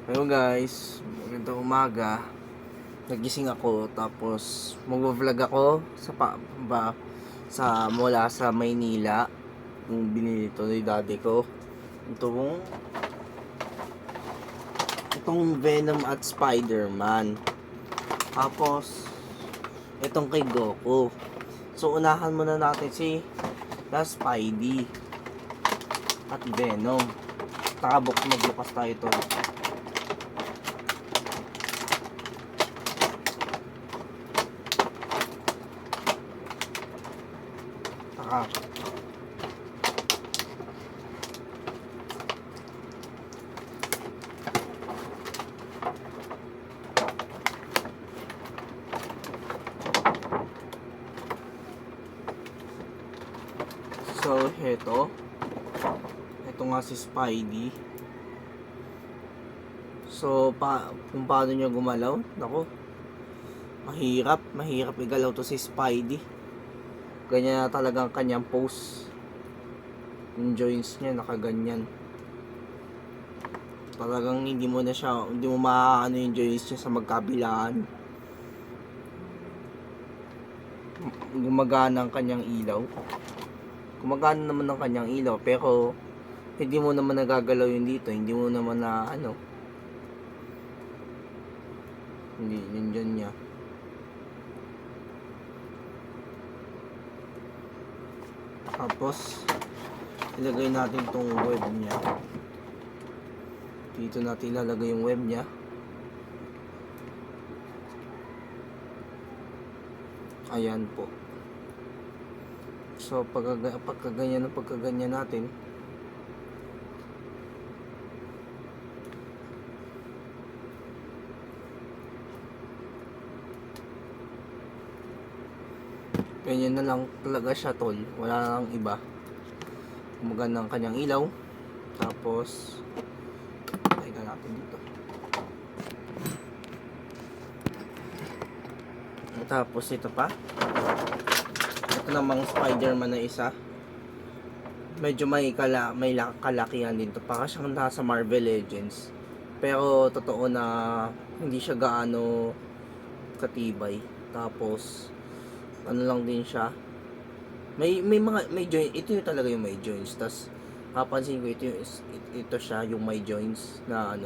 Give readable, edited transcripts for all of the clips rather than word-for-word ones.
Hello guys, magandang umaga. Nagising ako tapos magvo-vlog ako sa mula sa Maynila. Yung binili to ni daddy ko. Itong Venom at Spider-Man. Tapos itong kay Goku. So unahan muna natin si Spidey at Venom. Magbukas tayo ito. Taka. So, ito nga si Spidey. So, kung paano niya gumalaw, nako, mahirap igalaw to si Spidey. Ganyan na talagang kanyang pose. Yung joints niya nakaganyan. Talagang hindi mo maaano yung joints niya sa magkabilaan. Gumagana ang kanyang ilaw. Gumagana naman ang kanyang ilaw, pero hindi mo naman nagagalaw yun dito. Hindi mo naman na hindi yun dyan niya. Tapos ilagay natin tong web niya. Dito natin ilalagay yung web niya. Ayan po. So pagkaganyan natin, ganyan na lang talaga siya, tol. Wala nang iba. Gumagana ang kanyang ilaw. Tapos ito natin dito. Tapos ito pa. Ito namang Spider-Man na isa. Medyo may kalakihan din to. Para siyang nasa Marvel Legends. Pero totoo na hindi siya gaano katibay. Tapos ano lang din siya. May joint. Ito yung talaga yung may joints. Tas napansin ko ito siya yung may joints na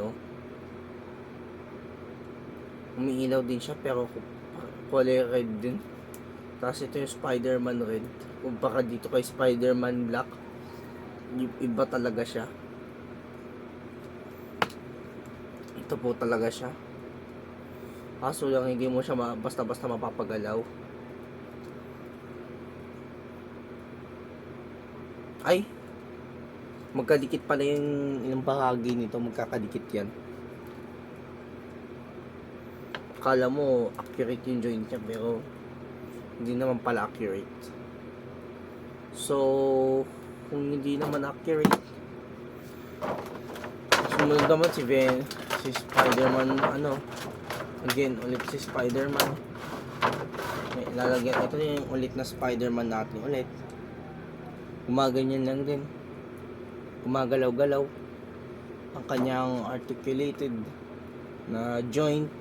umiilaw din siya pero kulay red din. Tapos ito yung Spider-Man red. Kumpara dito kay Spider-Man black, iba talaga siya. Ito po talaga siya. Kaso lang hindi mo siya basta-basta mapapagalaw. Ay! Magkadikit pala yung bahagi nito. Magkakadikit yan. Akala mo accurate yung joint niya pero hindi naman pala accurate. So, kung hindi naman accurate, sumunod naman si Spider-Man, again, ulit si Spider-Man. Lalagyan, ito yung ulit na Spider-Man natin ulit. Gumaganyan lang din. Gumagalaw-galaw ang kanyang articulated na joint.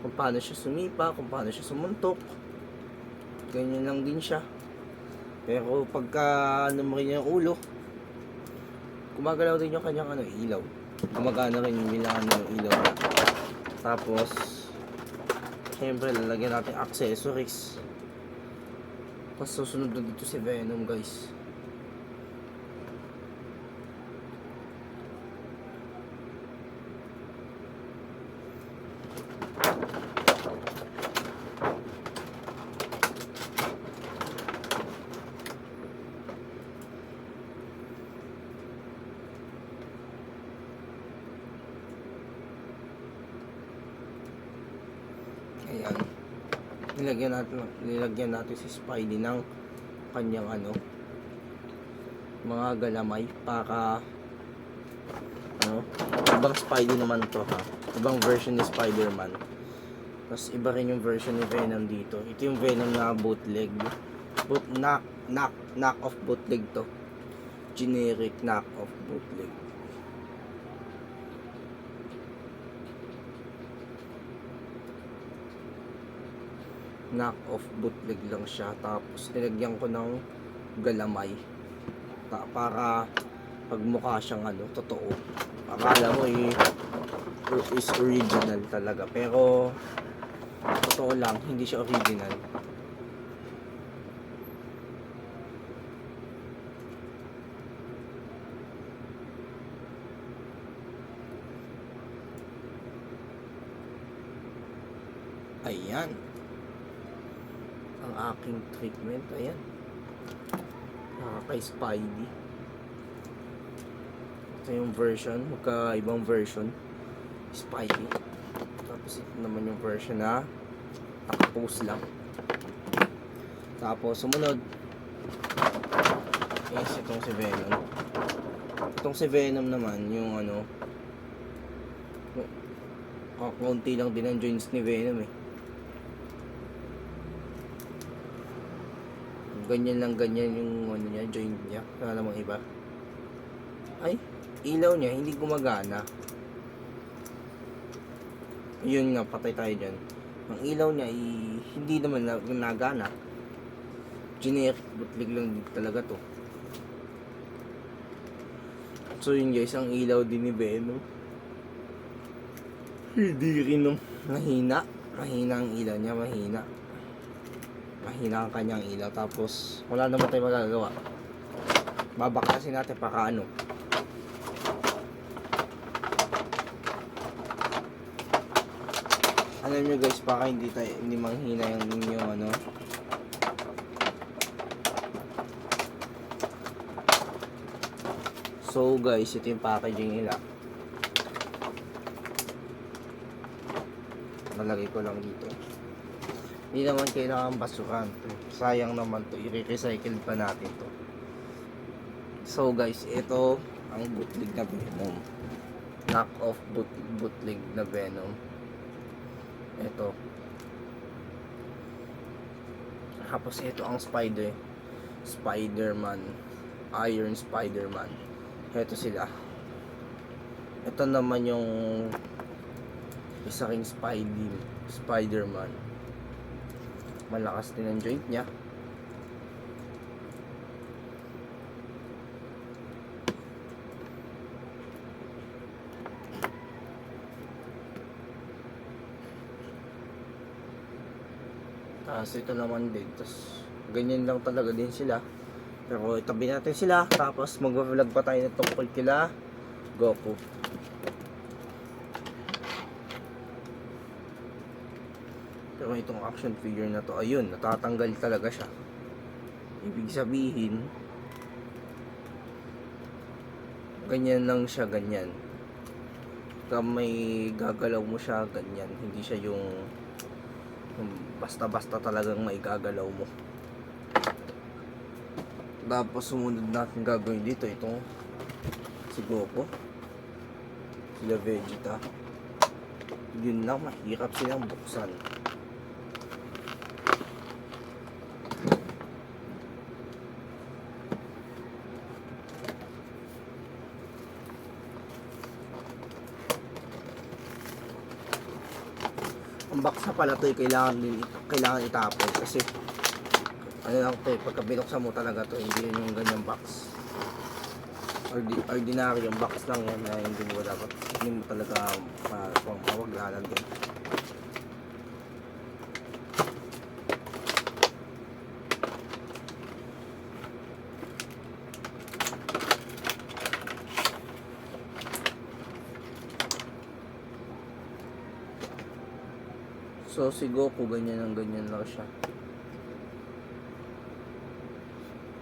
Kung paano siya sumipa, kung paano siya sumuntok. Ganyan lang din siya. Pero pagka mo rin yung ulo, gumagalaw din yung kanyang ilaw. Gumagana rin yung ilaw niya. Tapos syempre lalagyan natin accessories. Tapos susunod na dito si Venom, guys. Ayan. Nilagyan natin si Spidey ng kanyang mga galamay para ibang Spidey naman to, ha. Ibang version ni Spider-Man. Tapos iba rin yung version ni Venom dito. Ito yung Venom na bootleg. Knock off bootleg to. Generic knock off bootleg. knock off bootleg lang siya, tapos nilagyan ko ng galamay para pagmukha siyang totoo, akala mo is original talaga, pero totoo lang, hindi siya original. Ayan ang aking treatment. Ayan, nakaka-Spidey. Ito yung version, magkaibang version, Spidey. Tapos ito naman yung version na naka-post lang. Tapos sumunod is itong si Venom. Itong si Venom naman yung konti lang din ang joints ni Venom ganyan lang, ganyan yung niya, joint niya. Wala namang iba. Ay, ilaw niya hindi gumagana. Yun nga, patay tayo dyan. Ang ilaw niya hindi naman nagana. Generic bootleg lang talaga to. So yun guys, ang ilaw din ni Venom, hindi rin mahina ang ilaw niya, mahina ang kanyang ilaw. Tapos wala naman tayo magagawa, babakasin natin para alam nyo guys, baka hindi manghina yung inyong So guys, ito yung packaging nila. Nalagay ko lang dito. Hindi naman kailangan basuhan. Sayang naman to, i-recycle pa natin to. So guys, ito ang bootleg na Venom. Knock off bootleg na Venom. Ito. Tapos ito ang Spider-Man. Iron Spider-Man. Ito sila. Ito naman yung isa ring Spider-Man. Malakas din ang joint niya. Tapos ito naman din. Tapos ganyan lang talaga din sila. Pero itabi natin sila. Tapos mag-vlog pa tayo ng tungkol kila Goku. Pero itong action figure na to, ayun, natatanggal talaga siya. Ibig sabihin, ganyan lang siya, ganyan. Kaya may gagalaw mo siya, ganyan. Hindi siya yung basta-basta talagang may gagalaw mo. Tapos sumunod natin gagawin dito itong si Goku, sila Vegeta. Yun lang, mahirap silang buksan. Ang box na pala to, kailangan itapon kasi lang to, pagka binuksan mo talaga to, hindi yun yung ganyang box. Ordinary yung box lang yan na hindi mo dapat, hindi mo talaga mawaglanan din. So si Goku ganyan lang siya.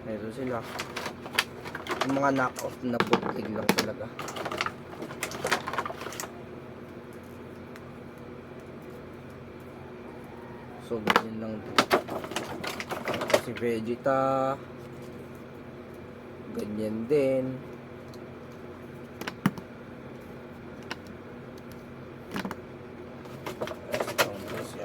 Ito sila. Yung mga knock-off na bootleg lang talaga. So ganyan lang. Si Vegeta ganyan din. Si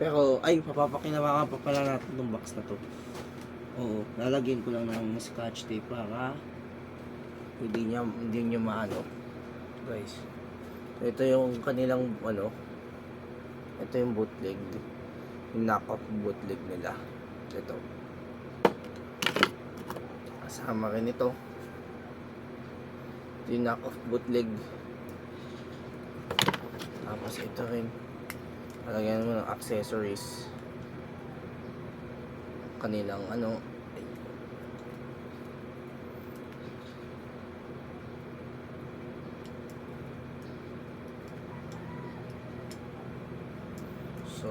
pero, ay, papapakinabangan pa pala natin itong box na to. Oo, lalagyan ko lang ng scotch tape para hindi nyo maano. Guys, Ito yung kanilang ito yung bootleg, yung knock-off bootleg nila. Ito, kasama rin ito yung knock-off bootleg. Tapos ito rin, palagyan mo ng accessories, kanilang so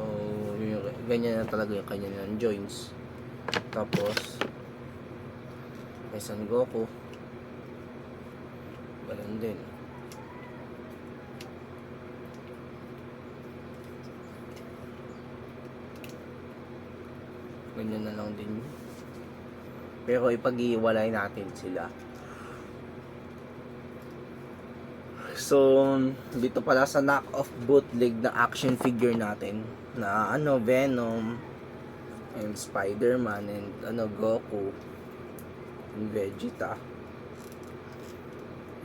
yung, ganyan na talaga yung kanyang joints. Tapos may Son Goku, ganun din. Ganyan na lang din, pero ipag-iwalay natin sila. So dito pala sa knock-off bootleg na action figure natin na Venom and Spider-Man and Goku and Vegeta.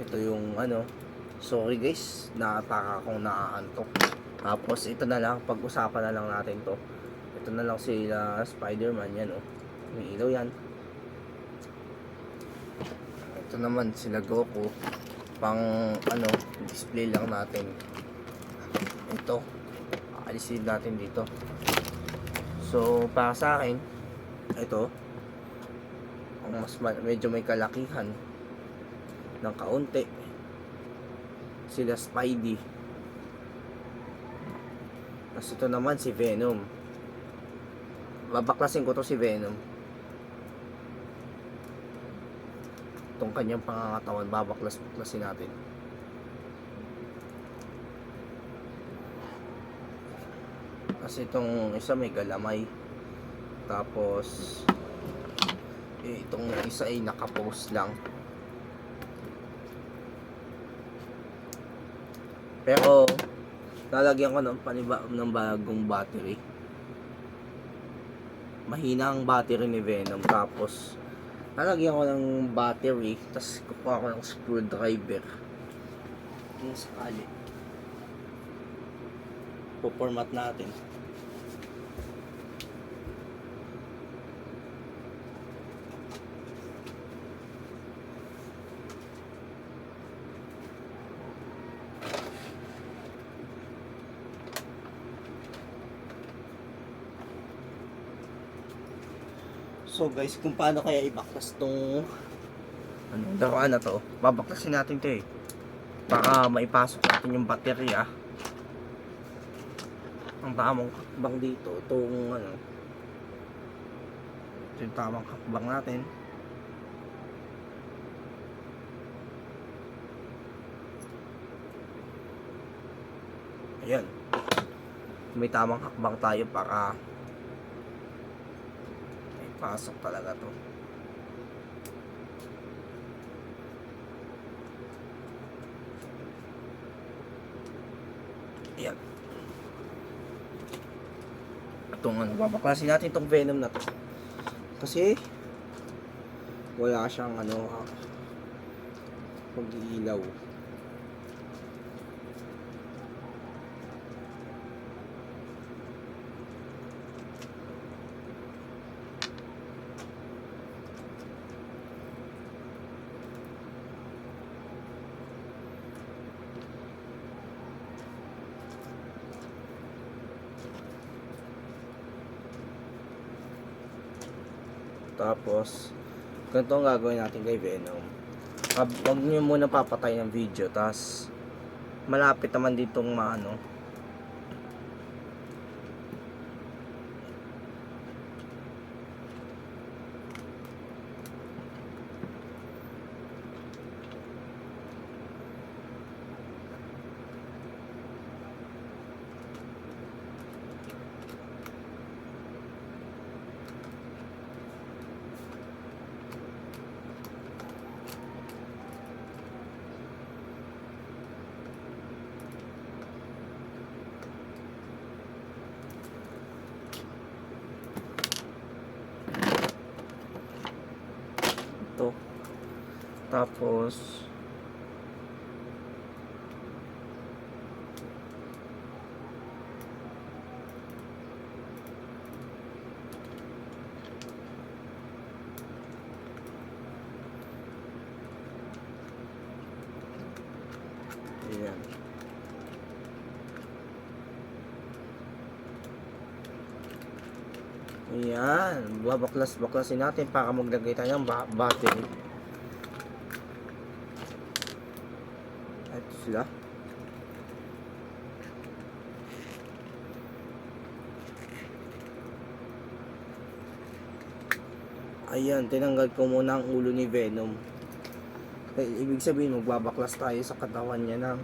Ito yung sorry guys, nakataka akong nakakantok. Tapos ito na lang, pag-usapan na lang natin to. Ito na lang sila Spider-Man, yan may ilaw yan. Ito naman sila Goku, pang display lang natin. Ito, alisin natin dito. So para sa akin, ito ang medyo may kalakihan ng kaunti, sila Spidey. Tapos ito naman si Venom, babaklasin ko to si Venom. Itong kanyang pangangatawan, babaklasin natin. Kasi itong isa may galamay. Tapos itong isa ay nakapost lang. Pero lalagyan ko ng bagong battery. Mahina ang battery ni Venom. Tapos lalagyan ko ng battery, tapos kukuha ko ng screwdriver kung sakali. Po-format natin. So guys, kung paano kaya ibaklas tong laruan na to, babaklasin natin to baka maipasok natin yung baterya. Ang tamang hakbang dito, itong ito yung tamang hakbang natin. Ayan, may tamang hakbang tayo para pasok talaga to. Ayan. Itong babaklasin natin itong Venom na to. Kasi wala siyang pag-iilaw. Tapos ganito ang gagawin natin kay Venom. Huwag nyo muna papatay ng video, tapos malapit naman ditong ito. Tapos Ayan, babaklas-baklasin natin para maglagay tayo ng battery. Ito sila. Ayan, tinanggal ko muna ang ulo ni Venom. Ibig sabihin, magbabaklas tayo sa katawan niya ng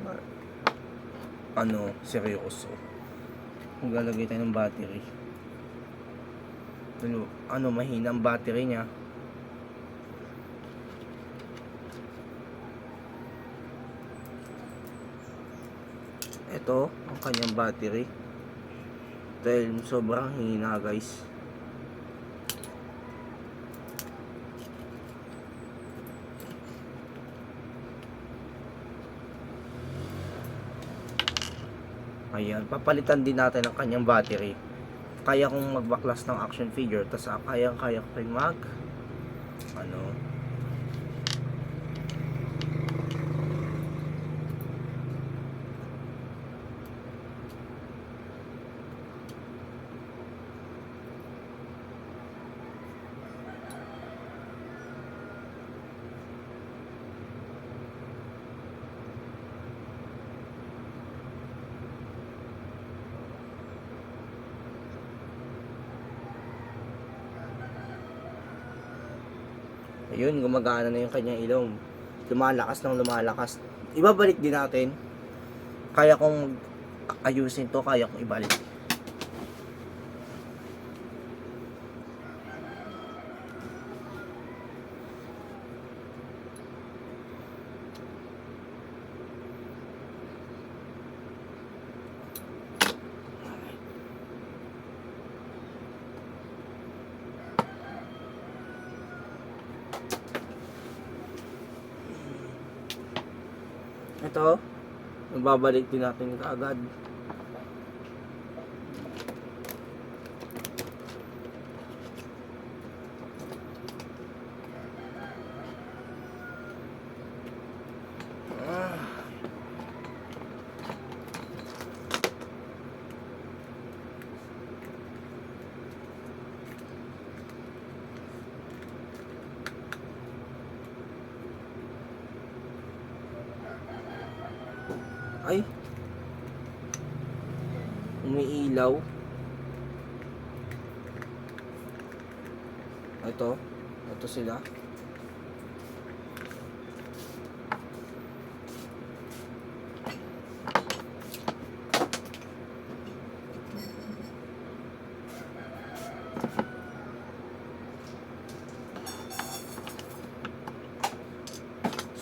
seryoso. Maglalagay tayo ng battery. Mahina ang battery niya. Ito, ang kanyang battery. Dahil sobrang hina, guys. Ayan, papalitan din natin ang kanyang battery. Kaya kong magbaklas ng action figure, tas kaya ko rin ayun, gumagana na yung kanyang ilong. Lumalakas ng lumalakas. Ibabalik din natin. Kaya kong ayusin to, kaya kong ibalik. Ito, magbabalik din natin kaagad. Ay, umiilaw. Ito sila.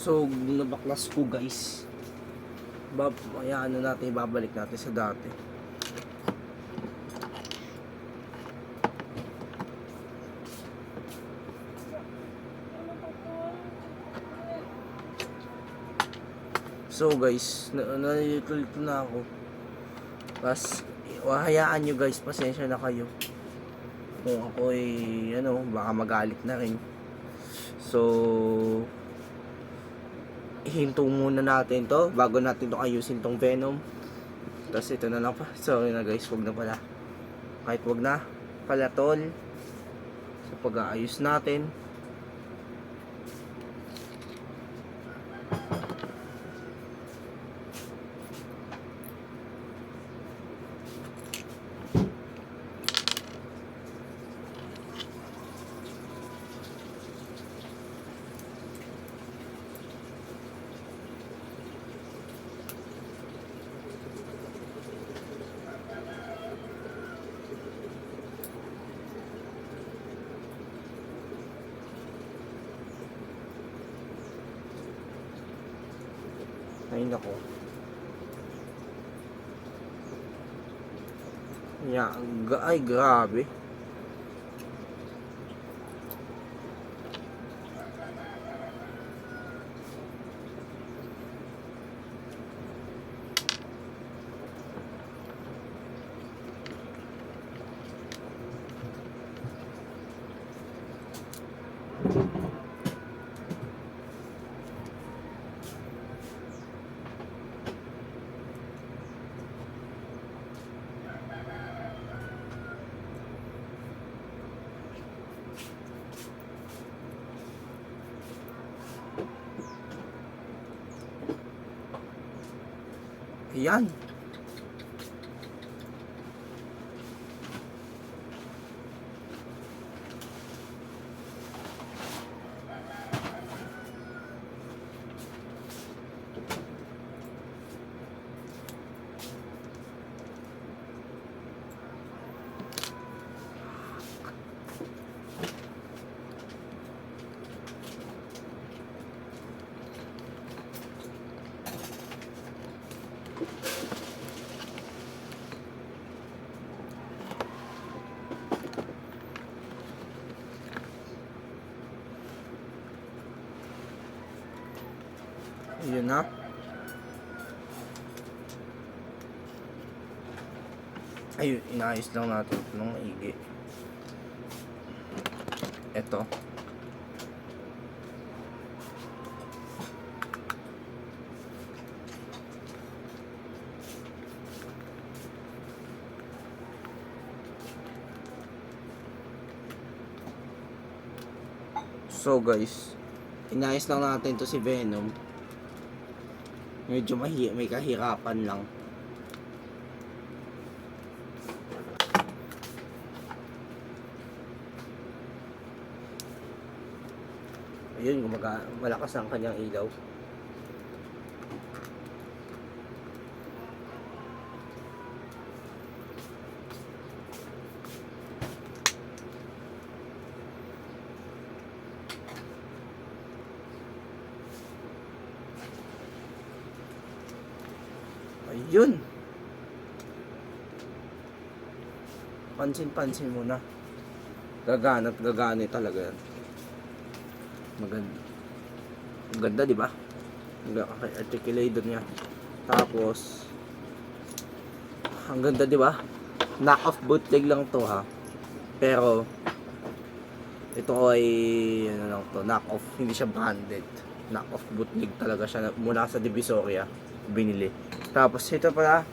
So, nabaklas ko, guys. Natin, ibabalik natin sa dati. So guys, nalilito na ako. Tapos, hayaan nyo guys, pasensya na kayo. Kung ako baka magalit na rin. So, ihinto muna natin to bago natin to ayusin tong Venom. Tapos ito na lang pa. Sorry na guys, wag na pala. Kahit wag na pala tol. So pag-aayos natin. Ay nako. Ay grabe. Ayan. Yun na. Ayun, inayos lang natin ito ng maigi. Ito. So guys, inayos lang natin to si Venom. Medyo may kahirapan lang. Ayun, malakas ang kanyang ilaw. Ayun. Pansin-pansin mo na. Gagana at gagana talaga yan. Maganda. Maganda, di ba? Articulated niya. Tapos, ang ganda, di ba? Knock-off bootleg lang to, ha. Pero, ito ay, ano lang to, knock-off. Hindi siya branded. Knock-off bootleg talaga siya. Mula sa Divisoria, binili. Tapos, ito pala,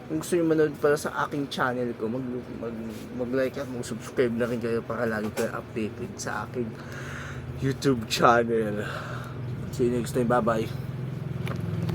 kung gusto nyo manood pala sa aking channel ko, mag-like at mag-subscribe na rin kayo para lagi kayo updated sa aking YouTube channel. See you next time. Bye-bye.